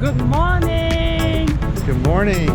Good morning. Good morning.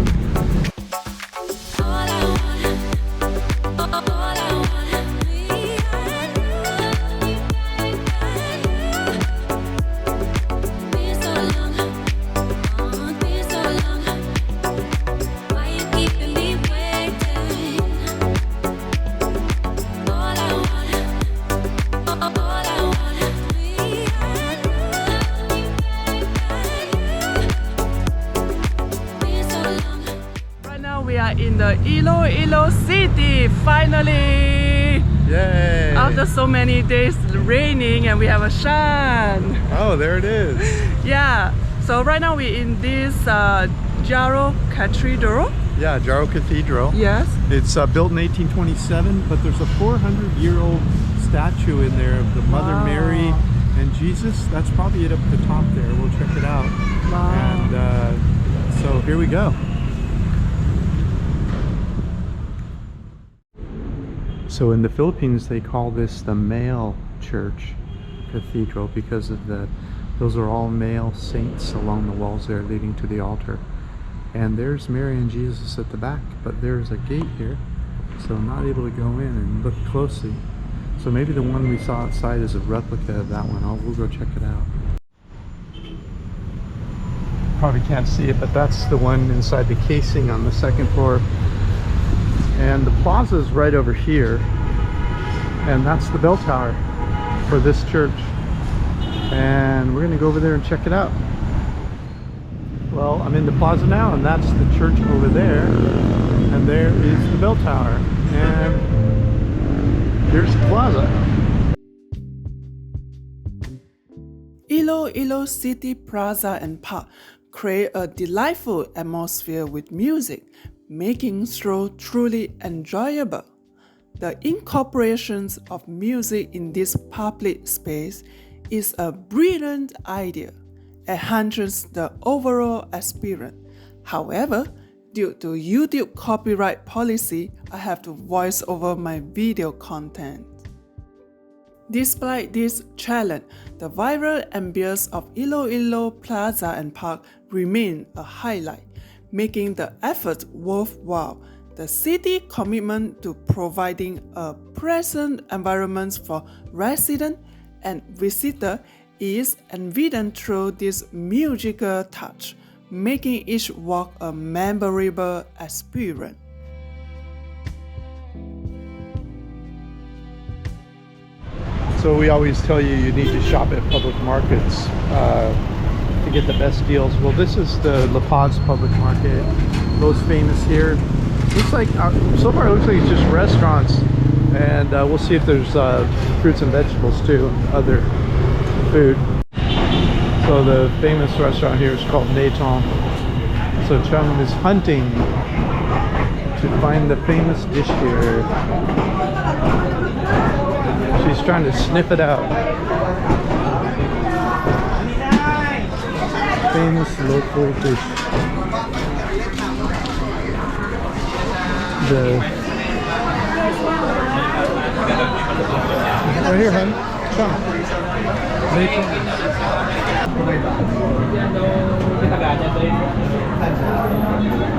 We are in the Iloilo city, finally! Yay! After so many days raining and we have a sun. Oh, there it is. Yeah, so right now we're in this Jaro Cathedral. Yeah, Jaro Cathedral. Yes. It's built in 1827, but there's a 400-year-old statue in there of the Mother Mary and Jesus. That's probably it up at the top there. We'll check it out. Wow. And so here we go. So in the Philippines, they call this the male church cathedral because of those are all male saints along the walls there leading to the altar. And there's Mary and Jesus at the back, but there's a gate here, so I'm not able to go in and look closely. So maybe the one we saw outside is a replica of that one. We'll go check it out. Probably can't see it, but that's the one inside the casing on the second floor. And the plaza is right over here, and that's the bell tower for this church. And we're gonna go over there and check it out. Well, I'm in the plaza now, and that's the church over there, and there is the bell tower, and here's the plaza. Iloilo City Plaza and Park create a delightful atmosphere with music, making stroll truly enjoyable. The incorporation of music in this public space is a brilliant idea, enhances the overall experience. However, due to YouTube copyright policy, I have to voice over my video content. Despite this challenge, the vibrant ambience of Iloilo Plaza and Park remain a highlight, making the effort worthwhile. The city's commitment to providing a pleasant environment for residents and visitors is evident through this musical touch, making each walk a memorable experience. So we always tell you you need to shop at public markets to get the best deals. Well, this is the La Paz public market, most famous here. Looks like so far it looks like it's just restaurants, and we'll see if there's fruits and vegetables too, and other food. So the famous restaurant here is called Nathan. So Chung is hunting to find the famous dish here. She's trying to sniff it out. Famous local dish. Right here, hon. Come.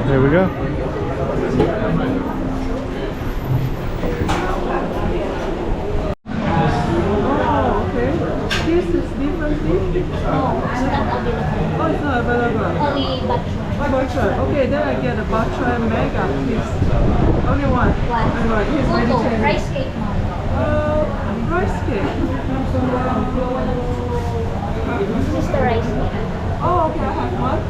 There we go. This is different thing? Oh, it's not available. Only Butcher. Okay, then I get a butcher mega, please. Only one. Only one. Here's vegetarian. rice cake, mom. Rice cake. This is the rice cake. Oh, okay, I have one.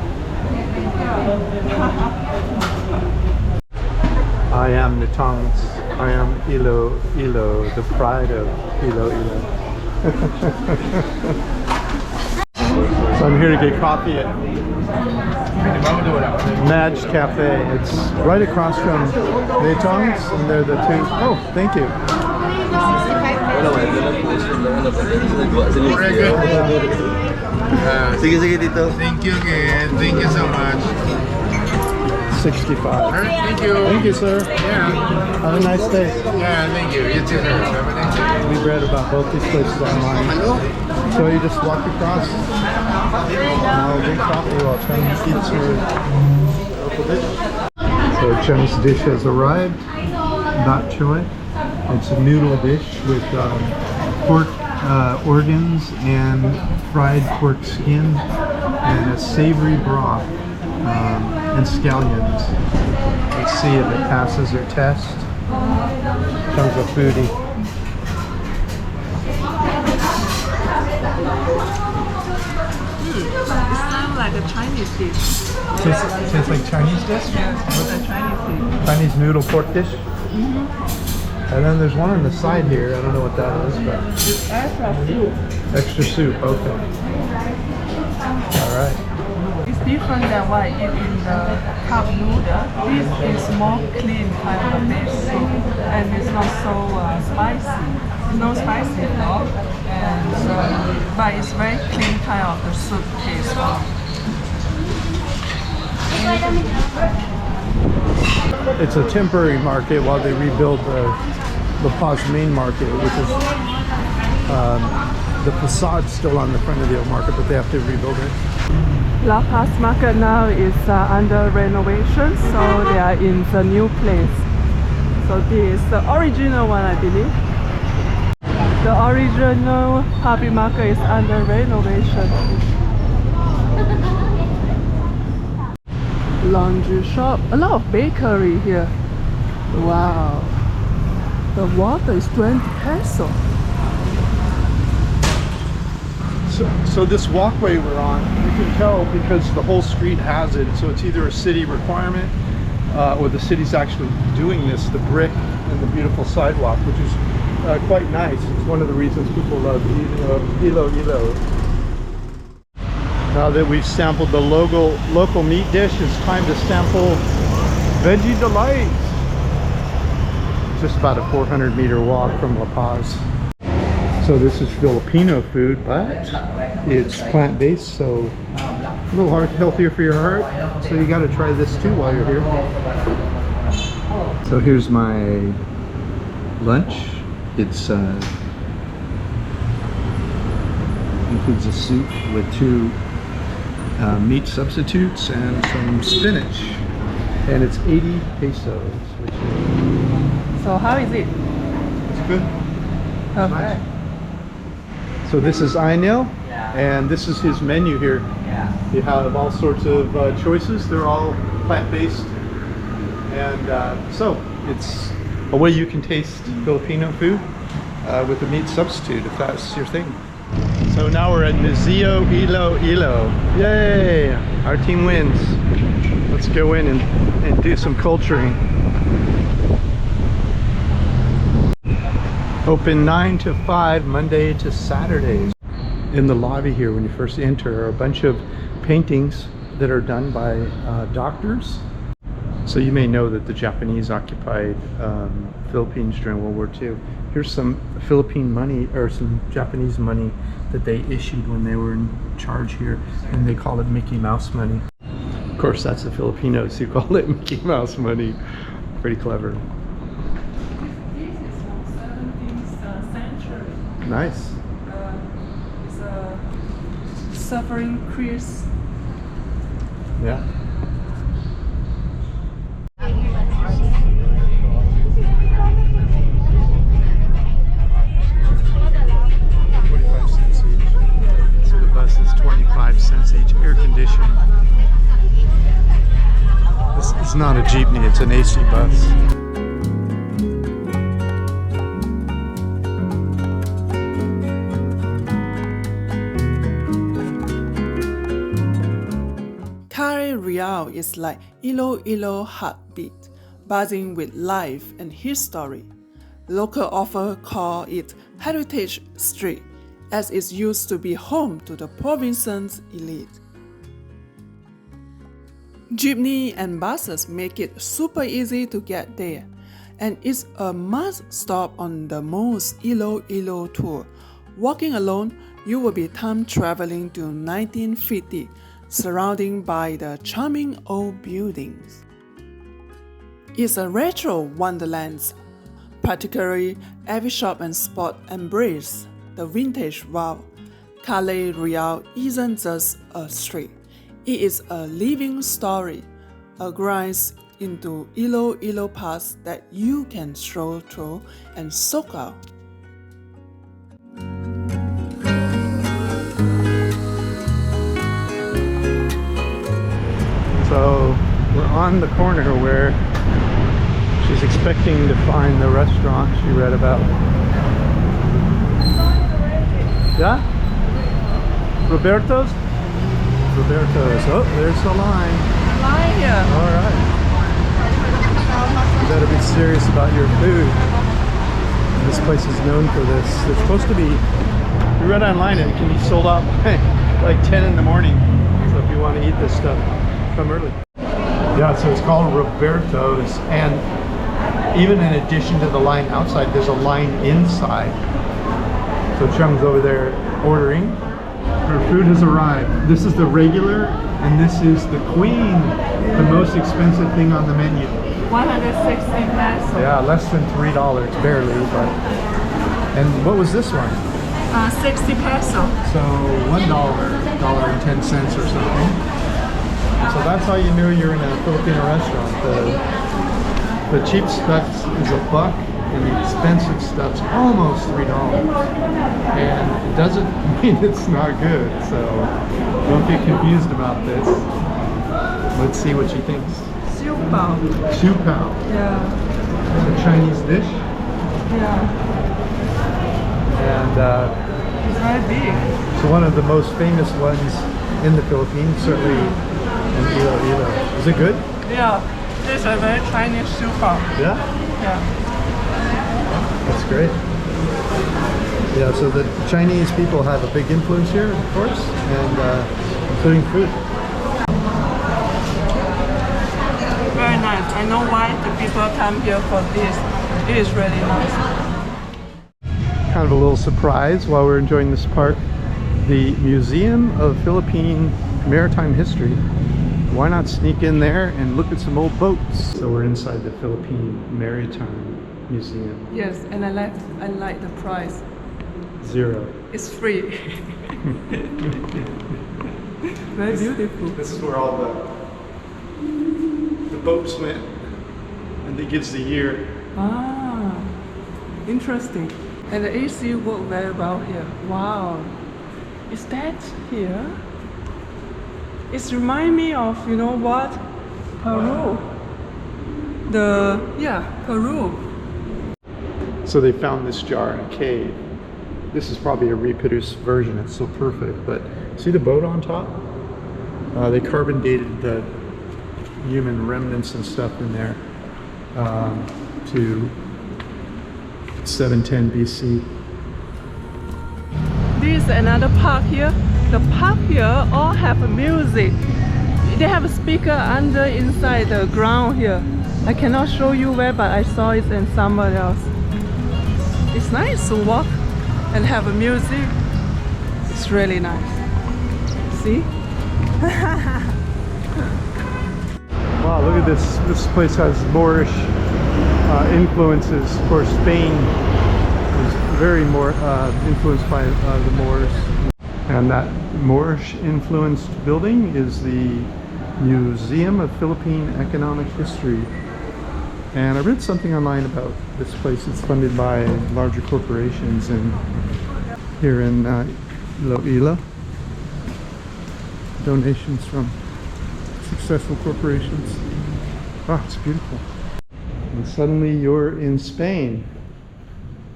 I am Natangs. I am Iloilo, the pride of Iloilo. So I'm here to get coffee at Madge Cafe. It's right across from Natangs, and they're the two. Oh, thank you. Sige, sige dito. Thank you again. Thank you so much. 65. Thank you. Thank you, sir. Yeah. Have a nice day. Yeah, thank you. You too, sir. Have a nice day. We read about both these places online. So you just walk across. I'll drink coffee while Chinese eats your local dish. So Chinese dish has arrived. 𝒑𝒍𝒆. It's a noodle dish with pork organs and fried pork skin and a savory broth and scallions. Let's see if it passes their test. Comes a foodie. It sounds like a Chinese dish. Tastes like Chinese dish? A Chinese dish. Chinese noodle pork dish? And then there's one on the side here. I don't know what that is, but It's extra soup. extra soup. Okay. All right. It's different than what I eat in the cup noodle. This is more clean kind of dish soup, and it's not so spicy. It's no spicy at all, and but it's very clean kind of the soup taste. It's a temporary market while they rebuild the Paz main market, which is the facade still on the front of the old market, but they have to rebuild it. La Paz Market now is under renovation, so they are in the new place. So this is the original one, I believe. The original public market is under renovation. Laundry shop, a lot of bakery here. Wow. The water is 20 pesos. So this walkway we're on, you can tell because the whole street has it. So it's either a city requirement or the city's actually doing this, the brick and the beautiful sidewalk, which is quite nice. It's one of the reasons people love Iloilo. Now that we've sampled the local meat dish, it's time to sample Veggie Delight. Just about a 400-meter walk from La Paz. So this is Filipino food, but it's plant-based, so a little healthier for your heart. So you got to try this too while you're here. So here's my lunch. It's includes a soup with 2 meat substitutes and some spinach, and it's 80 pesos, which is... So how is it? It's good. Okay. So this is 𝐈�00, and this is his menu here. You have all sorts of choices. They're all plant-based, and so it's a way you can taste Filipino food with a meat substitute, if that's your thing. So now we're at Museo Iloilo. Yay! Our team wins. Let's go in and do some culturing. Open 9 to 5, Monday to Saturdays. In the lobby here, when you first enter, are a bunch of paintings that are done by doctors. So you may know that the Japanese occupied Philippines during World War II. Here's some Philippine money, or some Japanese money that they issued when they were in charge here, and they call it Mickey Mouse money. Of course, that's the Filipinos who call it Mickey Mouse money. Pretty clever. This is from 17th century. Nice. It's a suffering Chris. Yeah. Air conditioning. This is not a jeepney, it's an AC bus. Calle Real is like Iloilo heartbeat, buzzing with life and history. Local authors call it Heritage Street, as it used to be home to the province's elite. Jeepney and buses make it super easy to get there, and it's a must stop on the most Iloilo tour. Walking alone, you will be time traveling to 1950, surrounded by the charming old buildings. is a retro wonderland. Particularly, every shop and spot embrace the vintage wow. Calais Royal isn't just a street, it is a living story, a glimpse into Iloilo past that you can stroll through and soak out. So we're on the corner where she's expecting to find the restaurant she read about. Yeah? Roberto's? Roberto's. Oh, there's the line. Line here. All right. You better be serious about your food. This place is known for this. It's supposed to be, we read online, it can be sold out by like 10 in the morning. So if you want to eat this stuff, come early. Yeah, so it's called Roberto's, and even in addition to the line outside, there's a line inside. So Chung's over there ordering. Her food has arrived. This is the regular, and this is the queen, the most expensive thing on the menu. 160 pesos. Yeah, less than $3, barely, but. And what was this one? 60 pesos. So $1.10 or something. So that's how you knew you're in a Filipino restaurant. The cheap stuff is $1, and the expensive stuff's almost $3. And it doesn't mean it's not good, so don't get confused about this. Let's see what she thinks. Xiu bao. Xiu pao. Yeah. It's a Chinese dish. Yeah. And It's very big. so one of the most famous ones in the Philippines, certainly in Iloilo. Is it good? Yeah. This is a very Chinese xiu bao. Yeah? Yeah. That's great. Yeah, so the Chinese people have a big influence here, of course, and including food. Very nice. I know why the people come here for this. It is really nice. Kind of a little surprise while we're enjoying this park. The Museum of Philippine Maritime History. Why not sneak in there and look at some old boats? So we're inside the Philippine Maritime Museum. Yes, and I like the price. $0. It's free. Very beautiful. This is where all the boats went, and it gives the year. Ah, interesting. And the AC work very well here. Wow. Is that here? It reminds me of, you know what? Peru. Peru. So they found this jar in a cave. This is probably a reproduced version. It's so perfect, but see the boat on top? They carbon dated the human remnants and stuff in there to 710 BC. This is another park here. The park here all have music. They have a speaker inside the ground here. I cannot show you where, but I saw it in somewhere else. It's nice to walk and have a music. It's really nice. See? Wow, look at this. This place has Moorish influences. Of course, Spain was very more influenced by the Moors. And that Moorish influenced building is the Museum of Philippine Economic History. And I read something online about this place. It's funded by larger corporations here in Iloilo. Donations from successful corporations. Wow, it's beautiful. And suddenly you're in Spain.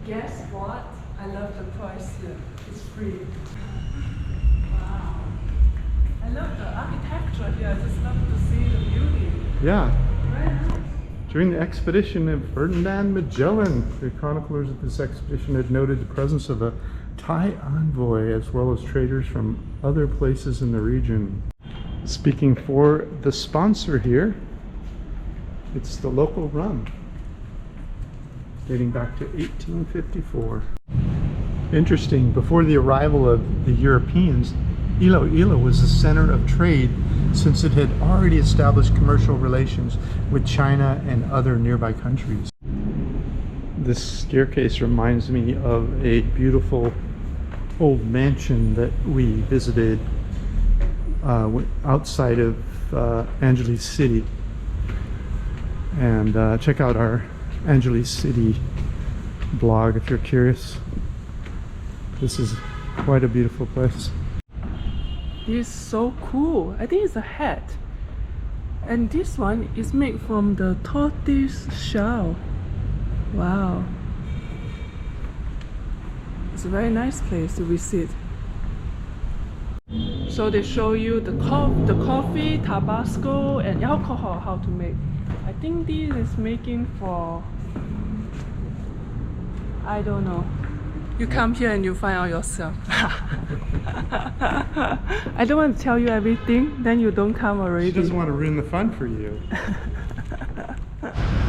Guess what? I love the price here. It's free. Wow. I love the architecture here. I just love to see the beauty. Yeah. Very nice. During the expedition of Ferdinand Magellan, the chroniclers of this expedition had noted the presence of a Thai envoy as well as traders from other places in the region. Speaking for the sponsor here, it's the local rum, dating back to 1854. Interesting, before the arrival of the Europeans, Iloilo was the center of trade since it had already established commercial relations with China and other nearby countries. This staircase reminds me of a beautiful old mansion that we visited outside of Angeles City. And check out our Angeles City blog if you're curious. This is quite a beautiful place. This is so cool. I think it's a hat. And this one is made from the tortoise shell. Wow. It's a very nice place to visit. So they show you the coffee, Tabasco, and alcohol, how to make. I think this is making for, I don't know. You come here and you find out yourself. I don't want to tell you everything, then you don't come already. She doesn't want to ruin the fun for you.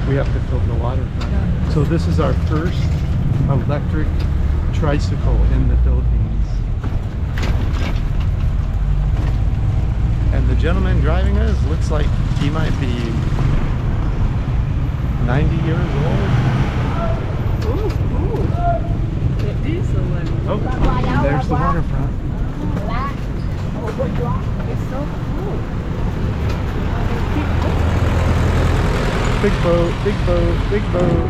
We have to filter water. Yeah. So this is our first electric tricycle in the Philippines. And the gentleman driving us looks like he might be 90 years old. Ooh. It is a one. Oh, there's the waterfront. It's so cool. Big boat, big boat, big boat.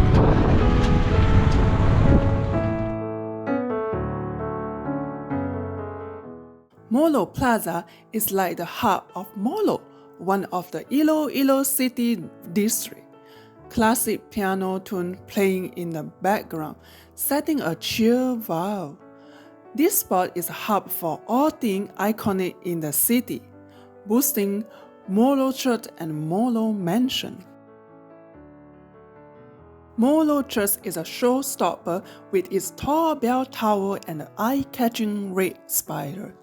Molo Plaza is like the heart of Molo, one of the Iloilo City district. Classic piano tune playing in the background, setting a chill vibe. This spot is a hub for all things iconic in the city, boosting Molo Church and Molo Mansion. Molo Church is a showstopper with its tall bell tower and the eye-catching red spire.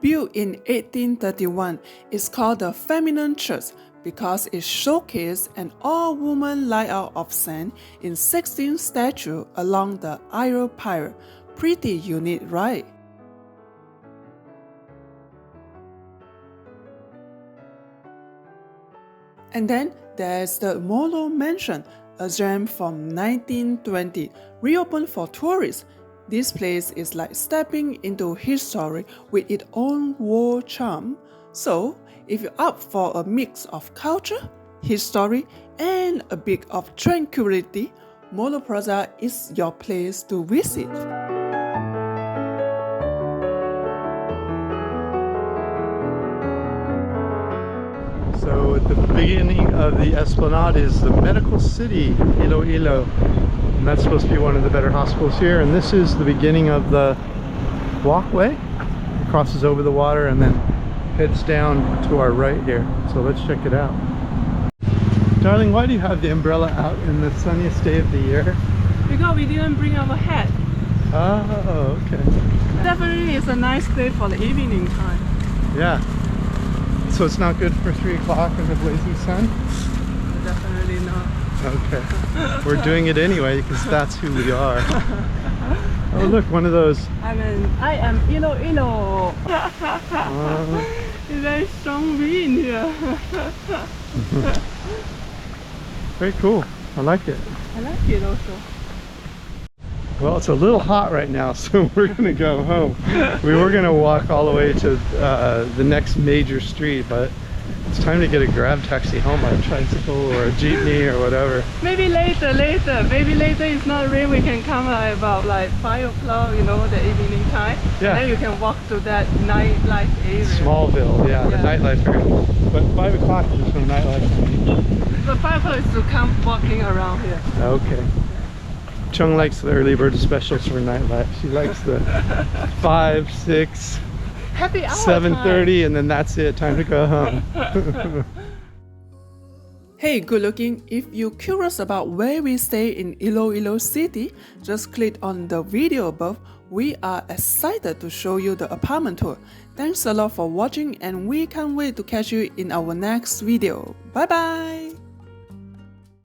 Built in 1831, it's called the Feminine Church because it showcases an all-woman layout of sand in 16 statues along the aisle pier. Pretty unique, right? And then there's the Molo Mansion, a gem from 1920, reopened for tourists. This place is like stepping into history with its own war charm. So, if you're up for a mix of culture, history, and a bit of tranquility, Molo Plaza is your place to visit. So at the beginning of the Esplanade is the medical city, Iloilo. And that's supposed to be one of the better hospitals here. And this is the beginning of the walkway. It crosses over the water and then heads down to our right here. So let's check it out. Darling, why do you have the umbrella out in the sunniest day of the year? Because we didn't bring our hat. Oh, okay. Definitely it's a nice place for the evening time. Yeah. So it's not good for 3 o'clock in the blazing sun? Definitely not. Okay. We're doing it anyway because that's who we are. Oh look, one of those. I am Iloilo. It's very strong wind here. Very cool. I like it. I like it also. Well, it's a little hot right now, so we're gonna go home. We were gonna walk all the way to the next major street, but it's time to get a grab taxi home by a tricycle or a jeepney or whatever. Maybe later. Maybe later it's not rain. We can come about like 5 o'clock, you know, the evening time. Yeah. And then you can walk to that nightlife area. Smallville, yeah, the nightlife area. But 5 o'clock is no nightlife for me. But 5 o'clock is to come walking around here. Okay. Chung likes the early bird specials for nightlife. She likes the 5, 6, Happy hour 7:30, and then that's it. Time to go home. Hey, good looking. If you're curious about where we stay in Iloilo City, just click on the video above. We are excited to show you the apartment tour. Thanks a lot for watching, and we can't wait to catch you in our next video. Bye bye.